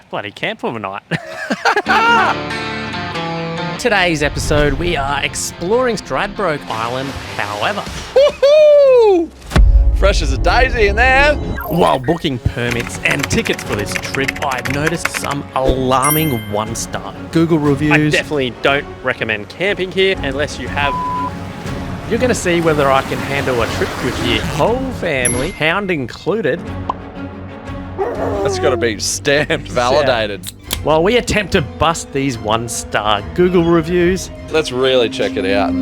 bloody camp for the night. Today's episode, we are exploring Stradbroke Island, however. Woohoo! Fresh as a daisy in there. While booking permits and tickets for this trip, I've noticed some alarming one-star Google reviews. I definitely don't recommend camping here unless you have... You're going to see whether I can handle a trip with your whole family, hound included. That's got to be stamped, validated. While we attempt to bust these one-star Google reviews. Let's really check it out.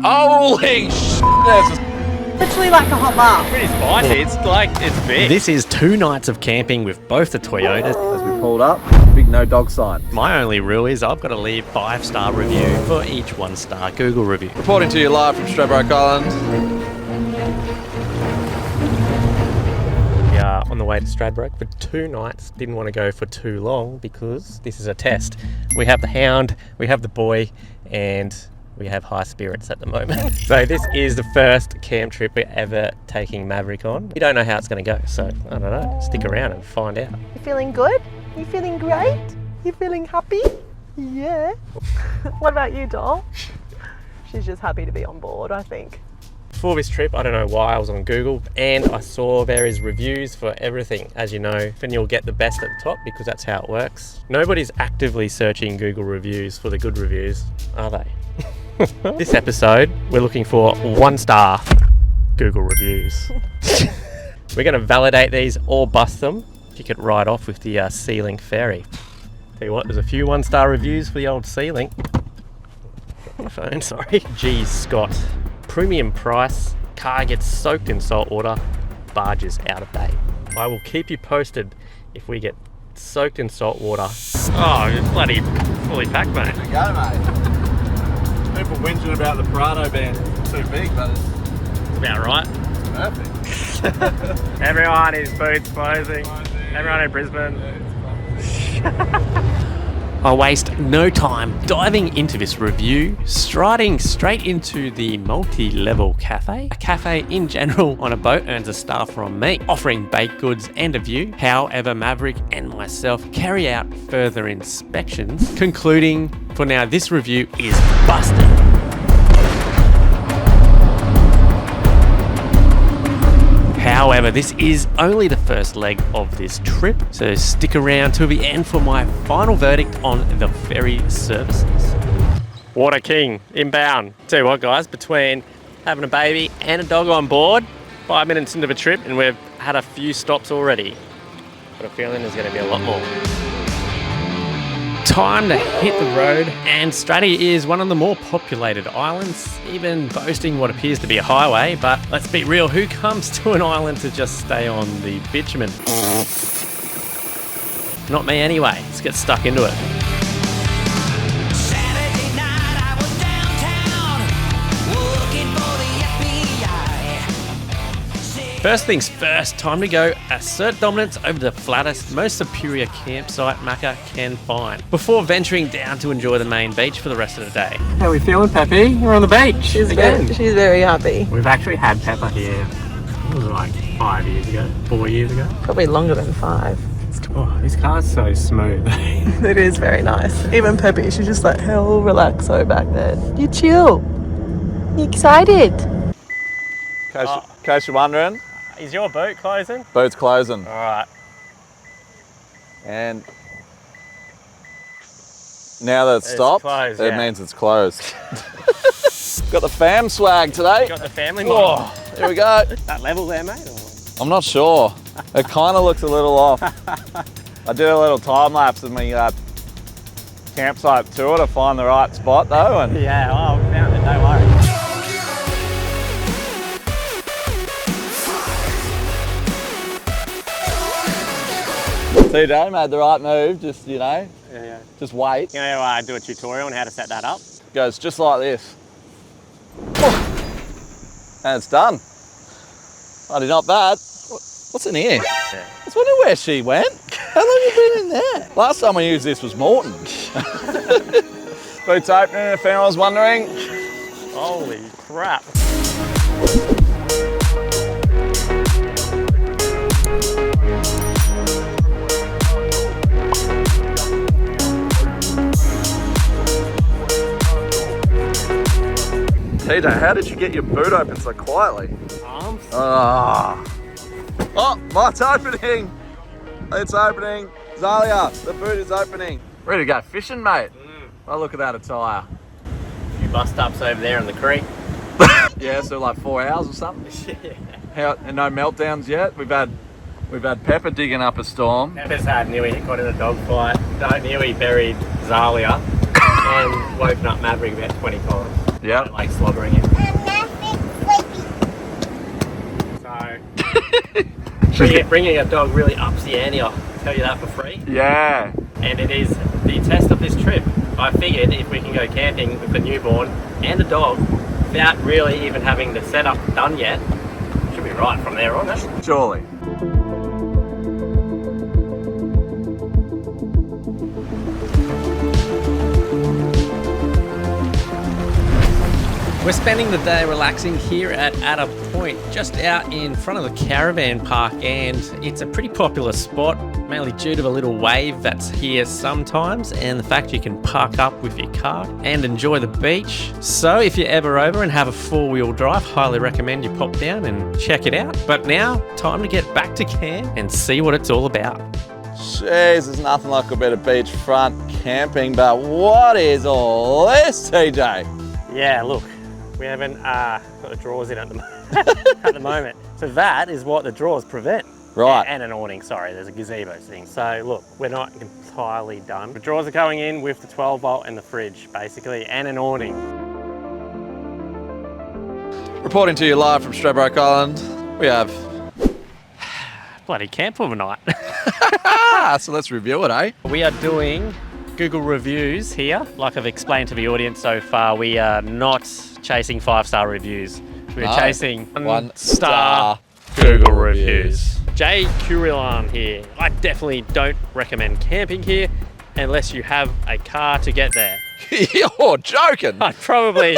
Holy shit! Literally like a hot bath. Pretty spicy. It's big. This is 2 nights of camping with both the Toyotas. As we pulled up, big no dog sign. My only rule is I've got to leave 5-star review for each 1-star Google review. Reporting to you live from Stradbroke Island. We are on the way to Stradbroke for 2 nights. Didn't want to go for too long because this is a test. We have the hound, we have the boy, and we have high spirits at the moment. So this is the first camp trip we're ever taking Maverick on. We don't know how it's going to go, so I don't know. Stick around and find out. You feeling good? You feeling great? You feeling happy? Yeah. What about you, doll? She's just happy to be on board, I think. For this trip, I don't know why, I was on Google and I saw there is reviews for everything. As you know, then you'll get the best at the top because that's how it works. Nobody's actively searching Google reviews for the good reviews, are they? This episode, we're looking for 1-star Google reviews. We're going to validate these or bust them. Kick it right off with the Sea-Link ferry. Tell you what, there's a few 1-star reviews for the old Sea-Link. My phone, sorry. Geez, Scott. Premium price, car gets soaked in salt water, barge is out of date. I will keep you posted if we get soaked in salt water. Oh, you're bloody fully packed, mate. There you go, mate. People whinging about the Prado being too big, but it's About right. perfect. Everyone is boots closing. Everyone in Brisbane. I'll waste no time diving into this review, striding straight into the multi-level cafe. A cafe in general on a boat earns a star from me, offering baked goods and a view. However, Maverick and myself carry out further inspections, concluding for now this review is busted. However, this is only the first leg of this trip, so stick around till the end for my final verdict on the ferry services. Water King, inbound. Tell you what guys, between having a baby and a dog on board, 5 minutes into the trip and we've had a few stops already. Got a feeling there's going to be a lot more. Time to hit the road, and Straddy is one of the more populated islands, even boasting what appears to be a highway, but let's be real, who comes to an island to just stay on the bitumen? Not me anyway, let's get stuck into it. First things first, time to go assert dominance over the flattest, most superior campsite Macca can find, before venturing down to enjoy the main beach for the rest of the day. How are we feeling, Peppy? We're on the beach. She's very happy. We've actually had Pepper here, it was like 5 years ago, 4 years ago. Probably longer than 5. Oh, this car's so smooth. It is very nice. Even Peppy, she's just like, hell relaxo back there. You chill. You excited? In case you're wondering, Is your boat closing? boat's closing. All right. And now that it's stopped, closed, it yeah. means it's closed. Got the fam swag today. Got the family model. Oh, here we go. That level there, mate? Or? I'm not sure. It kind of looks a little off. I did a little time lapse of my campsite tour to find the right spot though. And Yeah, oh, I found it, don't worry. TJ made the right move, just, Yeah. just wait. You know, do a tutorial on how to set that up. Goes just like this. And it's done. Bloody not bad. What's in here? Yeah. I was wondering where she went. How long have you been in there? Last time we used this was Morton. Boots opening if anyone was wondering. Holy crap. TJ, how did you get your boot open so quietly? Arms. Oh, it's opening. It's opening. Zalia, the boot is opening. Ready to go fishing, mate. Oh, look at that attire. A few bus stops over there in the creek. Yeah, so like 4 hours or something. Yeah. And no meltdowns yet. We've had Pepper digging up a storm. Pepper's nearly got in a dog fight. Nearly buried Zalia and woken up Maverick about 20 times. Yeah. Like slobbering him. So bringing a dog really ups the ante. I'll tell you that for free. Yeah. And it is the test of this trip. I figured if we can go camping with a newborn and a dog without really even having the setup done yet, should be right from there on. Surely. We're spending the day relaxing here at Ada Point, just out in front of the caravan park, and it's a pretty popular spot, mainly due to the little wave that's here sometimes and the fact you can park up with your car and enjoy the beach. So if you're ever over and have a four-wheel drive, highly recommend you pop down and check it out. But now, time to get back to camp and see what it's all about. Jeez, there's nothing like a bit of beachfront camping, but what is all this, TJ? Yeah, look. We haven't got the drawers in at the moment. So that is what the drawers prevent. Right. And an awning, sorry, there's a gazebo thing. So look, we're not entirely done. The drawers are going in with the 12 volt and the fridge, basically, and an awning. Reporting to you live from Stradbroke Island, we have... Bloody camp for the night. So let's review it, eh? We are doing Google reviews here. Like I've explained to the audience so far, we are not chasing 5-star reviews. We're chasing one-star Google reviews. Jay Curilan here. I definitely don't recommend camping here unless you have a car to get there. You're joking. I'd probably,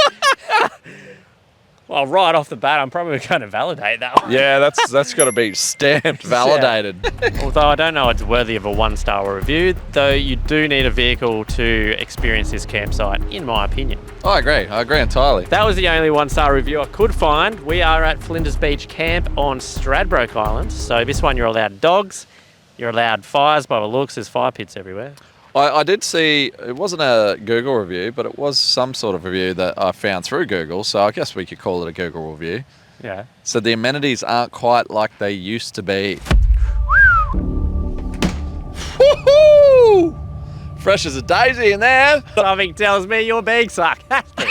well, right off the bat, I'm probably going to validate that one. Yeah, that's got to be stamped, validated. Although I don't know it's worthy of a 1-star review, though you do need a vehicle to experience this campsite, in my opinion. I agree entirely. That was the only 1-star review I could find. We are at Flinders Beach Camp on Stradbroke Island. So this one you're allowed dogs, you're allowed fires by the looks, there's fire pits everywhere. I did see, it wasn't a Google review, but it was some sort of review that I found through Google, so I guess we could call it a Google review. Yeah. So the amenities aren't quite like they used to be. Woohoo! Fresh as a daisy in there. Something tells me you're being sarcastic.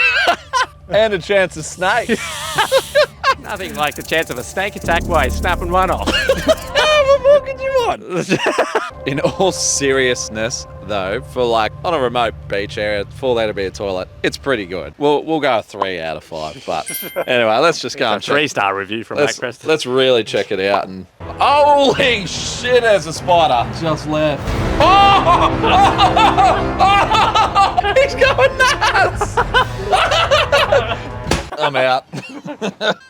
And a chance of snakes. Nothing like the chance of a snake attack while you're snapping one off. What more could you want? In all seriousness, though, for like on a remote beach area, for there to be a toilet, it's pretty good. We'll go a 3 out of 5. But anyway, let's just go and check. 3-star review from Mac Preston. Let's really check it out. And holy shit, there's a spider just left. Oh! He's going nuts! I'm out.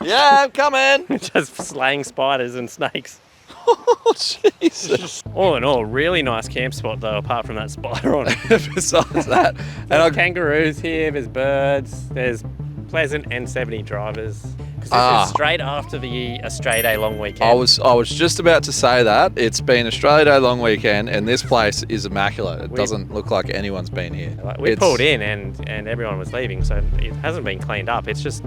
Yeah, I'm coming. Just slaying spiders and snakes. Oh, Jesus. All in all, really nice camp spot though, apart from that spider on it. Besides that. There's kangaroos here, there's birds, there's pleasant N70 drivers. Because this is straight after the Australia Day long weekend. I was just about to say that. It's been Australia Day long weekend and this place is immaculate. It doesn't look like anyone's been here. We pulled in and everyone was leaving, so it hasn't been cleaned up. It's just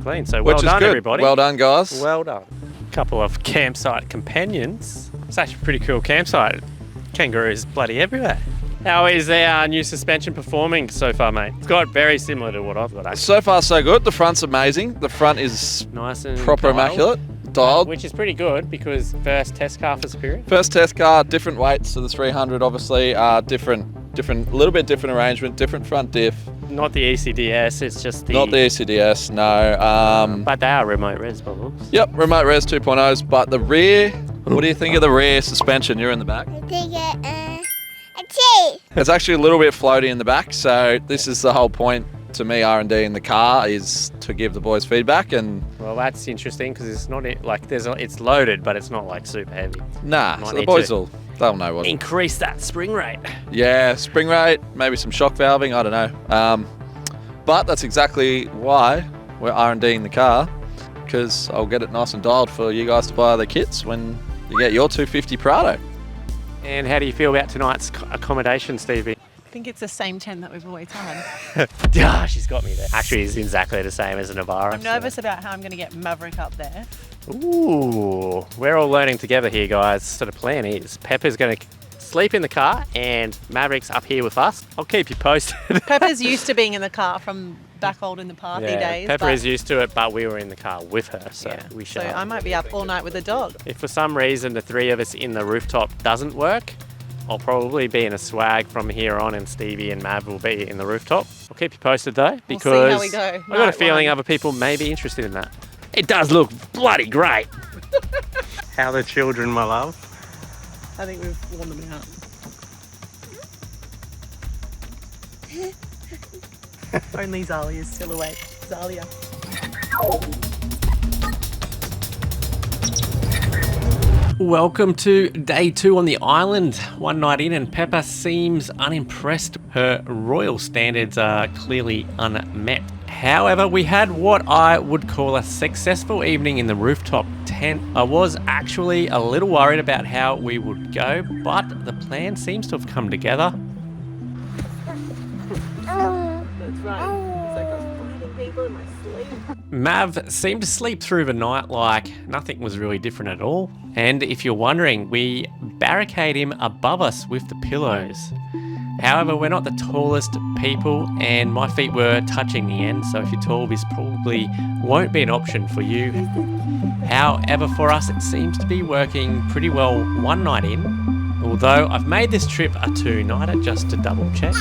clean. So well Which is done, good. everybody. Well done, guys. Well done. Couple of campsite companions. It's actually a pretty cool campsite. Kangaroos bloody everywhere. How is our new suspension performing so far, mate? It's got very similar to what I've got, actually. So far, so good. The front's amazing. The front is Nice and proper dialed. immaculate. Dialed. Which is pretty good because first test car for Superior. First test car, different weights to the 300, obviously. Different, little bit different arrangement, different front diff. Not the ECDS, it's just the... Not the ECDS, no. But they are remote res bubbles. Yep, remote res 2.0s, but the rear, what do you think of the rear suspension? You're in the back. I think a 2. It's actually a little bit floaty in the back, so this is the whole point to me R&D in the car is to give the boys feedback and... Well, that's interesting because it's not like it's loaded, but it's not like super heavy. Nah, Might so the need boys to they'll know what... Increase that spring rate. Yeah, spring rate, maybe some shock valving, I don't know. But that's exactly why we're R&Ding the car because I'll get it nice and dialed for you guys to buy the kits when you get your 250 Prado. And how do you feel about tonight's accommodation, Stevie? I think it's the same tent that we've always had. Yeah, she's got me there. Actually, it's exactly the same as a Navara. I'm nervous about how I'm going to get Maverick up there. Ooh, we're all learning together here, guys. So the plan is Pepper's going to sleep in the car and Maverick's up here with us. I'll keep you posted. Pepper's used to being in the car from back old in the party days. Pepper but- is used to it, but we were in the car with her, so Yeah. we So shall. I might be up all night with the dog. If for some reason the three of us in the rooftop doesn't work, I'll probably be in a swag from here on, and Stevie and Mav will be in the rooftop. I'll keep you posted though, We'll because see how we go. I've got a Night feeling one. other people may be interested in that. It does look bloody great. How the children, my love. I think we've worn them out. Only Zalia's still awake. Zalia. Welcome to day 2 on the island. One night in and Pepper seems unimpressed. Her royal standards are clearly unmet. However, we had what I would call a successful evening in the rooftop tent. I was actually a little worried about how we would go, but the plan seems to have come together. That's right. It's like I was biting people in my sleep. Mav seemed to sleep through the night like nothing was really different at all. And if you're wondering, we barricade him above us with the pillows. However, we're not the tallest people and my feet were touching the end, so if you're tall, this probably won't be an option for you. However, for us, it seems to be working pretty well one night in, although I've made this trip a 2-nighter just to double check.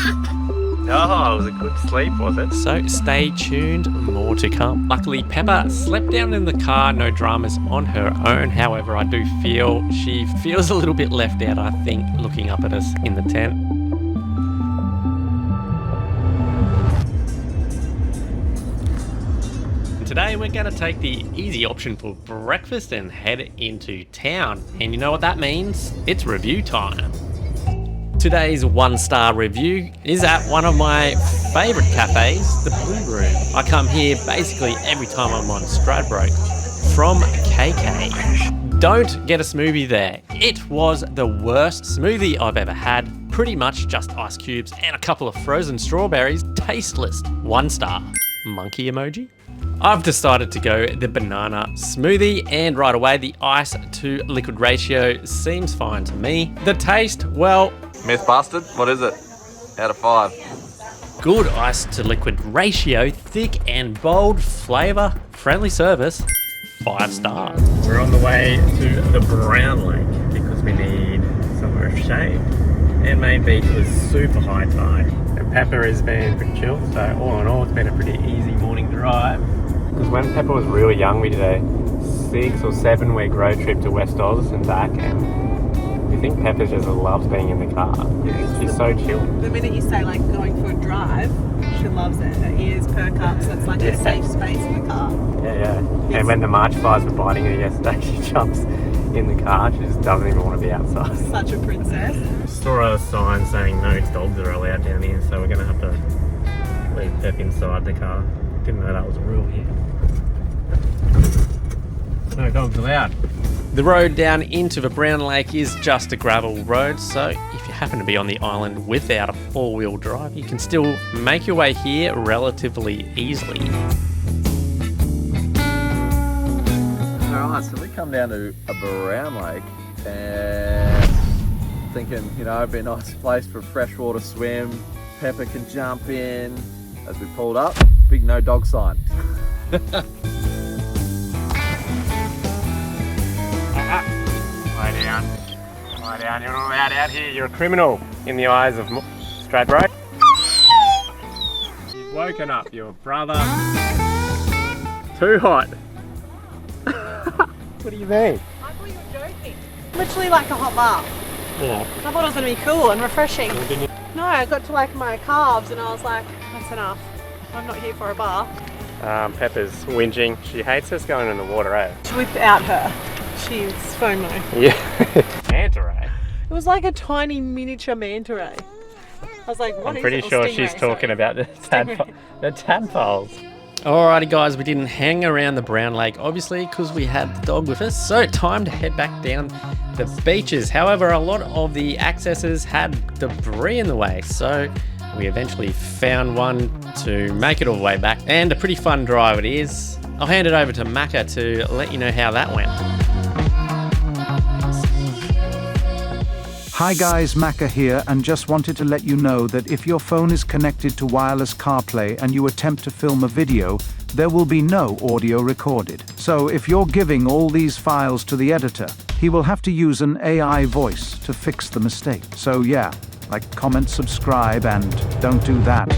Oh, it was a good sleep, was it? So stay tuned, more to come. Luckily, Pepper slept down in the car, no dramas on her own. However, I do feel she feels a little bit left out, I think, looking up at us in the tent. Today we're going to take the easy option for breakfast and head into town. And you know what that means? It's review time. Today's 1-star review is at one of my favourite cafes, the Blue Room. I come here basically every time I'm on Stradbroke from KK. Don't get a smoothie there. It was the worst smoothie I've ever had. Pretty much just ice cubes and a couple of frozen strawberries. Tasteless. 1 star. Monkey emoji. I've decided to go the banana smoothie, and right away the ice to liquid ratio seems fine to me. The taste, well, Myth busted? What is it? Out of 5. good ice to liquid ratio, thick and bold, flavour, friendly service, 5 stars. We're on the way to the Brown Lake because we need somewhere of shade. Our main beach was super high tide, and Pepper has been pretty chill, so all in all it's been a pretty easy morning drive. Because when Pepper was really young, we did a 6 or 7 week road trip to West Oz and back, and I think Pepper just loves being in the car. She's so chill. The minute you say like going for a drive, she loves it. Her ears perk up, so it's like a safe space in the car. Yeah. And when the March flies were biting her yesterday, she jumps in the car. She just doesn't even want to be outside. Such a princess. Saw a sign saying no dogs are allowed down here, so we're going to have to leave Pep inside the car. Didn't know that was a rule here. No dogs allowed. The road down into the Brown Lake is just a gravel road, so if you happen to be on the island without a 4-wheel drive, you can still make your way here relatively easily. Alright, so we come down to a Brown Lake and thinking, you know, it'd be a nice place for a freshwater swim. Pepper can jump in. As we pulled up, big no dog sign. Lie down, you're not allowed out here, you're a criminal in the eyes of Stradbroke. You've woken up your brother. Too hot. What do you mean? I thought you were joking. Literally like a hot bath. Yeah. I thought it was going to be cool and refreshing. No, I got to like my calves and I was like, that's enough. I'm not here for a bath. Pepper's whinging. She hates us going in the water, eh? Without her, she's FOMO. Yeah. Manta ray. It was like a tiny miniature manta ray. I was like, what I'm is pretty it? Or sure stingray, she's talking sorry. about the tadpoles. Alrighty guys, we didn't hang around the Brown Lake obviously because we had the dog with us, so time to head back down the beaches. However, a lot of the accesses had debris in the way, so we eventually found one to make it all the way back, and a pretty fun drive it is. I'll hand it over to Macca to let you know how that went. Hi guys, Macca here, and just wanted to let you know that if your phone is connected to wireless CarPlay and you attempt to film a video, there will be no audio recorded. So if you're giving all these files to the editor, he will have to use an AI voice to fix the mistake. So yeah, like, comment, subscribe, and don't do that.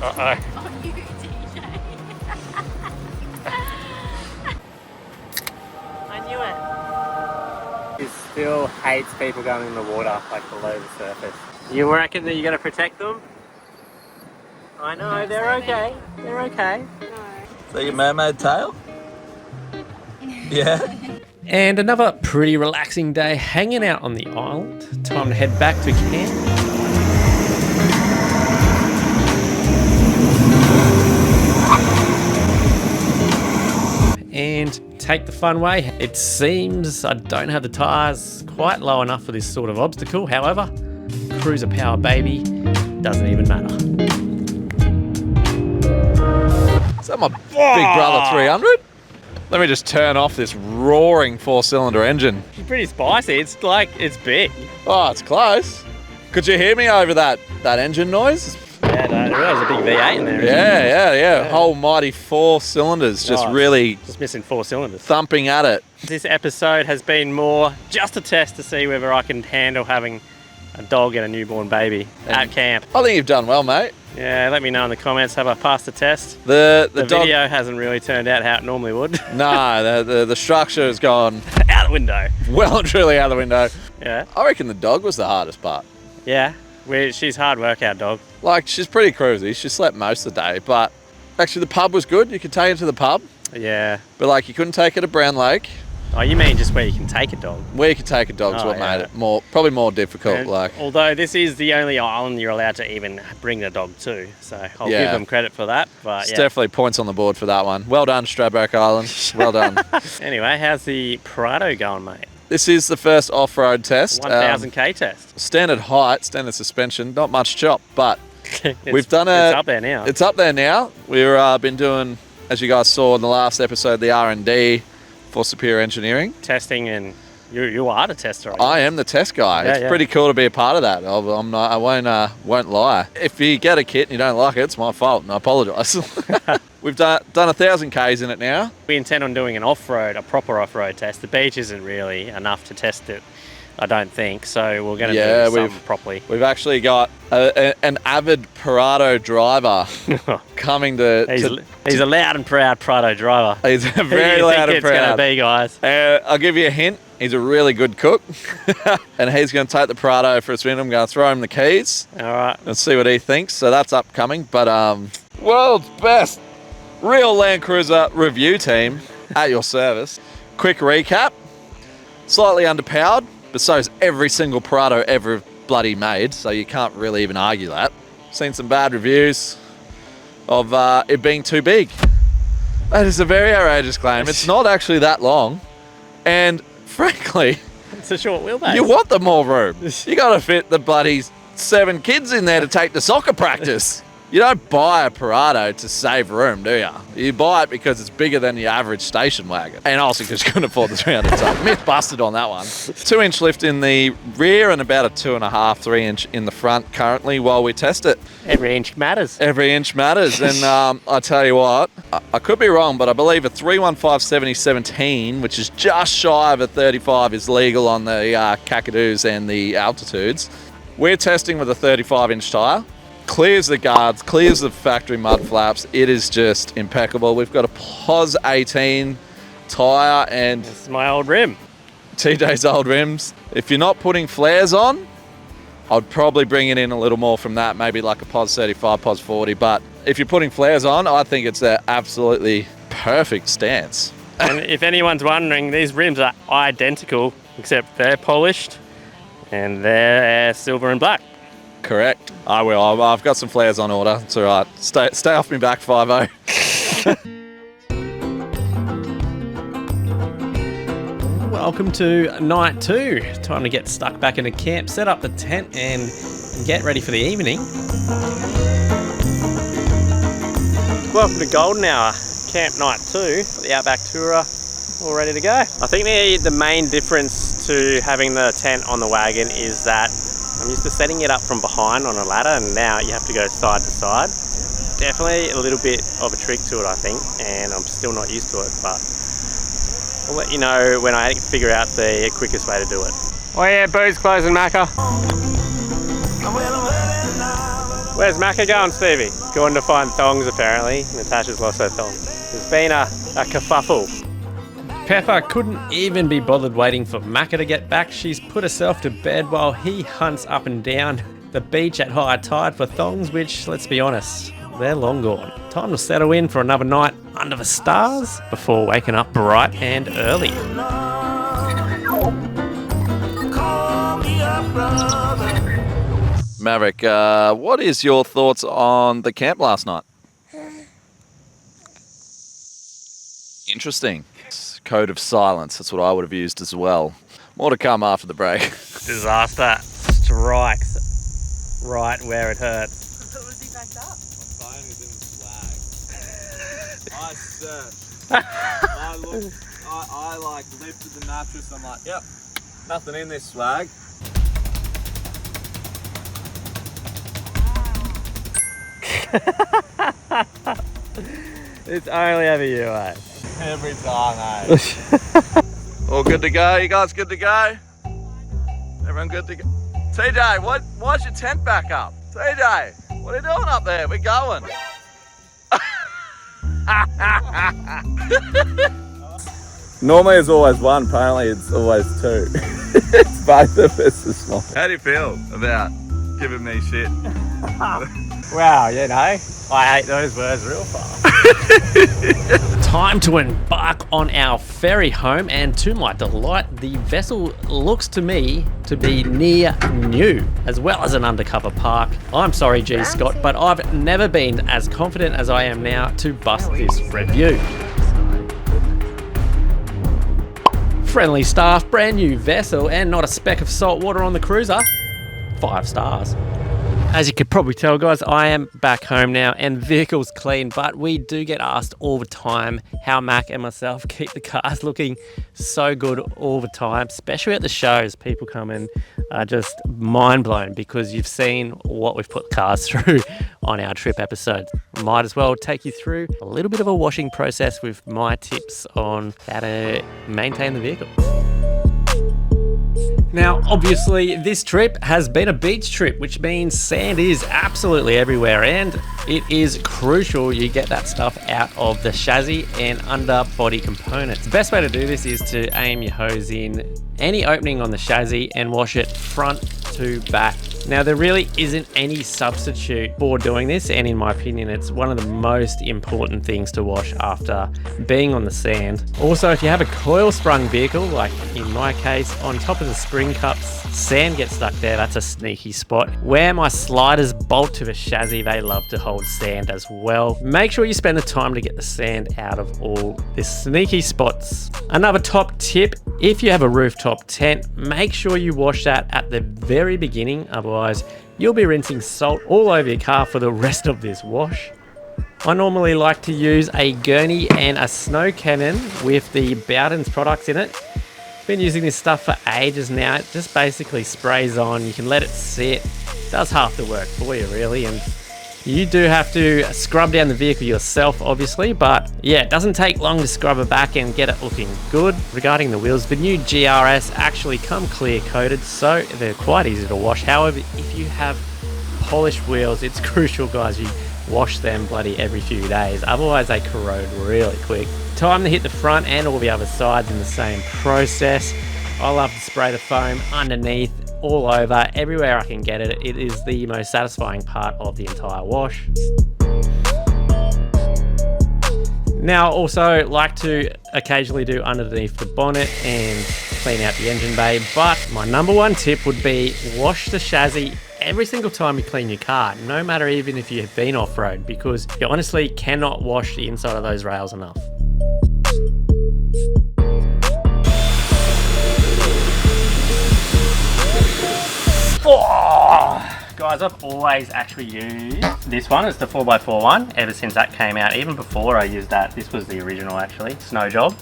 Uh-oh. I knew it. He still hates people going in the water, like below the surface. You reckon that you're going to protect them? I know, they're okay. They're okay. Is that your mermaid tail? Yeah. And another pretty relaxing day hanging out on the island. Time to head back to camp. And take the fun way. It seems I don't have the tyres quite low enough for this sort of obstacle. However, cruiser power baby, doesn't even matter. Is that my big brother 300? Let me just turn off this roaring 4-cylinder engine. It's pretty spicy. It's like, it's big. Oh, it's close. Could you hear me over that engine noise? Yeah, no, there was a big V8 in there. Yeah. Whole mighty 4 cylinders just really Just missing 4 cylinders. thumping at it. This episode has been more just a test to see whether I can handle having a dog and a newborn baby at camp. I think you've done well, mate. Yeah, let me know in the comments. Have I passed the test? The dog, video hasn't really turned out how it normally would. No, the structure has gone Out the window. well and truly out the window. Yeah. I reckon the dog was the hardest part. Yeah. She's hard workout dog. Like, she's pretty cruisy. She slept most of the day, but actually the pub was good. You could take her to the pub, Yeah. but like you couldn't take her to Brown Lake. Oh, you mean just where you can take a dog? Where you could take a dog's Oh, what yeah. made it probably more difficult. And like, although this is the only island you're allowed to even bring the dog to, so I'll give Yeah. them credit for that. But it's yeah. definitely points on the board for that one. Well done, Stradbroke Island. Well done. Anyway, how's the Prado going, mate? This is the first off-road test. 1000k test. Standard height, standard suspension, not much chop, but we've done It's up there now. It's up there now. We've been doing, as you guys saw in the last episode, the R&D for Superior Engineering. Testing, and you are the tester. I am the test guy. Yeah, It's yeah. pretty cool to be a part of that. I won't lie. If you get a kit and you don't like it, it's my fault, and I apologise. We've done 1,000 Ks in it now. We intend on doing a proper off-road test. The beach isn't really enough to test it, I don't think. So we're going to do something properly. We've actually got an avid Prado driver coming to. He's a loud and proud Prado driver. He's Who do very you loud think and it's going to proud. be, guys? I'll give you a hint. He's a really good cook, and he's going to take the Prado for a spin. I'm going to throw him the keys All right. and see what he thinks. So that's upcoming. But world's best real Land Cruiser review team at your service. Quick recap: slightly underpowered, but so is every single Prado ever bloody made. So you can't really even argue that. Seen some bad reviews of it being too big. That is a very outrageous claim. It's not actually that long, and frankly, It's a short wheelbase. you want the more room. You got to fit the bloody 7 kids in there to take the soccer practice. You don't buy a Prado to save room, do you? You buy it because it's bigger than your average station wagon. And also because you couldn't afford the 300 ton. Myth busted on that one. 2-inch lift in the rear and about a 2.5, 3-inch in the front currently while we test it. Every inch matters. Every inch matters. And I tell you what, I could be wrong, but I believe a 315/70/17, which is just shy of a 35, is legal on the Cakadoos and the Altitudes. We're testing with a 35-inch tyre. Clears the guards, clears the factory mud flaps. It is just impeccable. We've got a POS 18 tyre and It's my old rim. TJ's old rims. If you're not putting flares on, I'd probably bring it in a little more from that, maybe like a POS 35, POS 40. But if you're putting flares on, I think it's an absolutely perfect stance. And if anyone's wondering, these rims are identical, except they're polished and they're silver and black. Correct. I will. I've got some flares on order. It's all right. Stay off me back, 5-0. Welcome to night 2. Time to get stuck back in a camp, set up the tent and get ready for the evening. Welcome to Golden Hour, camp night 2, the Outback Tourer, all ready to go. I think the main difference to having the tent on the wagon is that I'm used to setting it up from behind on a ladder, and now you have to go side to side. Definitely a little bit of a trick to it, I think, and I'm still not used to it, but I'll let you know when I figure out the quickest way to do it. Oh yeah, booze closing, Macca. Where's Macca going, Stevie? Going to find thongs, apparently. Natasha's lost her thongs. There's been a kerfuffle. Pepper couldn't even be bothered waiting for Macca to get back. She's put herself to bed while he hunts up and down the beach at high tide for thongs, which, let's be honest, they're long gone. Time to settle in for another night under the stars before waking up bright and early. Maverick, what is your thoughts on the camp last night? Interesting. Code of silence, that's what I would have used as well. More to come after the break. Disaster strikes right where it hurts. Was he backed up? My phone is in the swag. I searched. I looked. I like lifted the mattress. I'm like, yep, nothing in this swag. It's only ever you, eh? Every time, eh? All good to go? You guys good to go? Everyone good to go? TJ, why's your tent back up? TJ, what are you doing up there? We're going. Normally it's always one, apparently it's always two. It's both of us this morning. How do you feel about giving me shit? Wow, you know, I hate those words real fast. Time to embark on our ferry home, and to my delight, the vessel looks to me to be near new, as well as an undercover park. I'm sorry, G. Scott, but I've never been as confident as I am now to bust this review. Friendly staff, brand new vessel, and not a speck of salt water on the cruiser. 5 stars. As you could probably tell, guys, I am back home now and vehicle's clean, but we do get asked all the time how Mac and myself keep the cars looking so good all the time, especially at the shows. People come in are just mind blown because you've seen what we've put cars through on our trip episodes. Might as well take you through a little bit of a washing process with my tips on how to maintain the vehicle. Now, obviously, this trip has been a beach trip, which means sand is absolutely everywhere, and it is crucial you get that stuff out of the chassis and underbody components. The best way to do this is to aim your hose in any opening on the chassis and wash it front to back. Now, there really isn't any substitute for doing this, and in my opinion, it's one of the most important things to wash after being on the sand. Also, if you have a coil sprung vehicle, like in my case, on top of the spring cups, sand gets stuck there. That's a sneaky spot. Where my sliders bolt to the chassis, they love to hold sand as well. Make sure you spend the time to get the sand out of all the sneaky spots. Another top tip, if you have a rooftop tent, make sure you wash that at the very beginning, otherwise you'll be rinsing salt all over your car for the rest of this wash. I normally like to use a gurney and a snow cannon with the Bowden's products in it. Been using this stuff for ages now. It just basically sprays on, you can let it sit, does half the work for you really, and you do have to scrub down the vehicle yourself obviously, but yeah, it doesn't take long to scrub it back and get it looking good. Regarding the wheels, the new GRS actually come clear coated, so they're quite easy to wash. However, if you have polished wheels, it's crucial, guys, you wash them bloody every few days, otherwise they corrode really quick. Time to hit the front and all the other sides in the same process. I love to spray the foam underneath, all over, everywhere I can get it. It is the most satisfying part of the entire wash. Now, also like to occasionally do underneath the bonnet and clean out the engine bay, but my number one tip would be wash the chassis every single time you clean your car, no matter even if you have been off-road, because you honestly cannot wash the inside of those rails enough. Oh, guys, I've always actually used this one. It's the 4x4 one ever since that came out. Even before I used that, this was the original actually, Snow Job.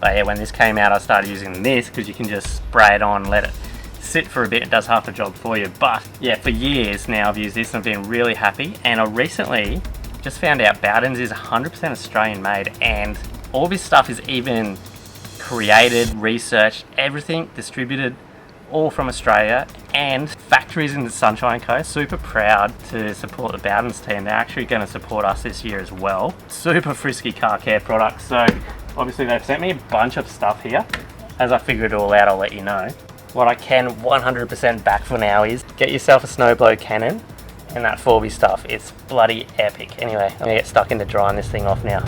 But yeah, when this came out, I started using this because you can just spray it on, let it sit for a bit. It does half the job for you. But yeah, for years now I've used this and I've been really happy. And I recently just found out Bowden's is 100% Australian made, and all this stuff is even created, researched, everything distributed all from Australia, and factories in the Sunshine Coast. Super proud to support the Bowden's team. They're actually going to support us this year as well. Super frisky car care products. So obviously they've sent me a bunch of stuff here. As I figure it all out, I'll let you know. What I can 100% back for now is get yourself a snowblow cannon and that 4B stuff. It's bloody epic. Anyway, I'm gonna get stuck into drying this thing off now.